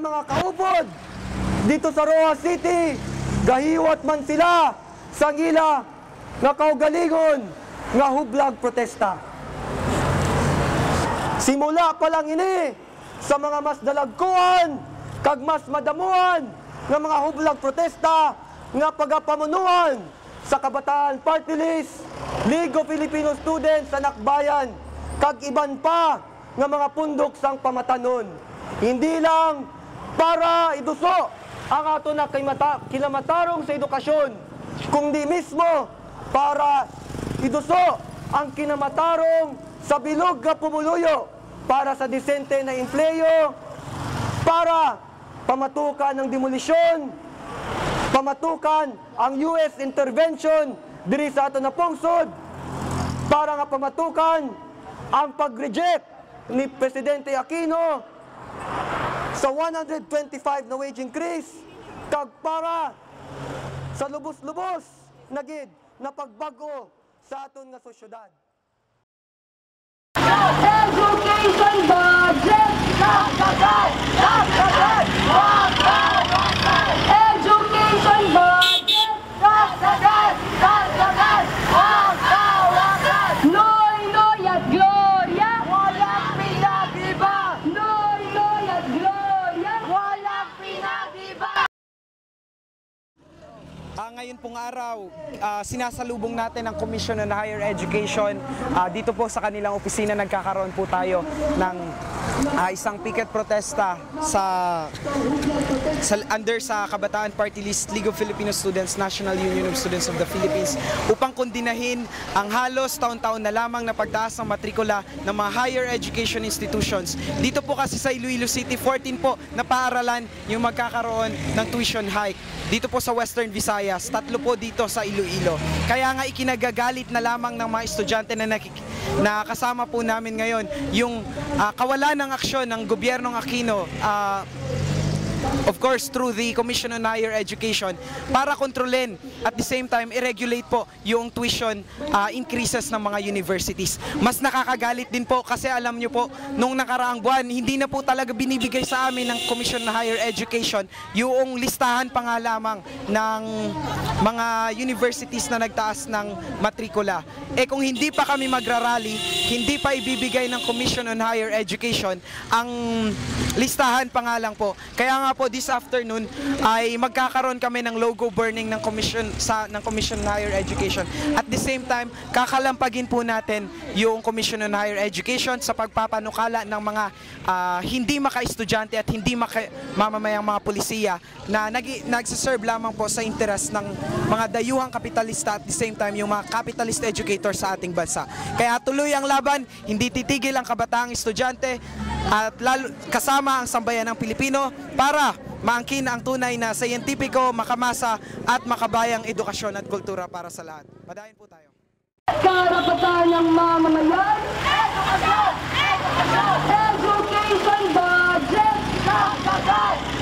mga kaupod dito sa Roa City, gahiwat man sila sa ngila nga kaugalingon nga hublag protesta. Simula pa lang ini sa mga mas dalagkuan kag mas madamuan nga mga hublag protesta nga pagapamunuan sa Kabataan Party List, League of Filipino Students sa Nakbayan, kag iban pa nga mga pundok sang pamatanon. Hindi lang para iduso ang ato na kinamatarong sa edukasyon, kundi mismo para iduso ang kinamatarong sa bilog nga pumuluyo para sa disente na empleyo, para pamatukan ng demolisyon, pamatukan ang US intervention diri sa ato na pungsod, para nga pamatukan ang pag-reject ni Presidente Aquino sa 125 na wage increase, kag para sa lubos-lubos na gid na pagbago sa aton nga sosyedad. Education budget! Nasagad! Nasagad! Nasagad! Education budget! Nasagad! Nasagad! Nasagad! Noy, Noy at Gloria! Walang pinagiba! Noy, Noy at Gloria! Walang pinagiba! Ngayon pong araw, sinasalubong natin ang Commission on Higher Education. Dito po sa kanilang opisina nagkakaroon po tayo ng isang picket protesta under sa Kabataan Party List, League of Filipino Students, National Union of Students of the Philippines, upang kondinahin ang halos taon-taon na lamang na pagtaas ng matrikula ng mga higher education institutions. Dito po kasi sa Iloilo City, 14 po na paaralan yung magkakaroon ng tuition hike. Dito po sa Western Visayas, 3 po dito sa Iloilo. Kaya nga ikinagagalit na lamang ng mga estudyante na kasama po namin ngayon yung kawalan ng aksyon ng gobyernong Aquino, of course through the Commission on Higher Education, para kontrolin at the same time i-regulate po yung tuition increases ng mga universities. Mas nakakagalit din po kasi alam nyo po, nung nakaraang buwan, hindi na po talaga binibigay sa amin ng Commission on Higher Education yung listahan pa nga lamang ng mga universities na nagtaas ng matrikula. Kung hindi pa kami magrarally, hindi pa ibibigay ng Commission on Higher Education ang listahan pa nga lang po. Kaya nga po this afternoon ay magkakaroon kami ng logo burning ng Commission on Higher Education. At the same time, kakalampagin po natin yung Commission on Higher Education sa pagpapanukala ng mga hindi maka-estudyante at hindi mamamayang mga pulisiya na nagsiserve lamang po sa interes ng mga dayuhang kapitalista at the same time yung mga capitalist educators sa ating bansa. Kaya tuloy ang laban, hindi titigil ang kabataang estudyante at lalo kasama ang sambayan ng Pilipino para maangkin ang tunay na siyentipiko, makamasa at makabayang edukasyon at kultura para sa lahat. Padayon po tayo. Karapatan ng mamamayan! Edukasyon! Edukasyon! Education budget! Nasagad!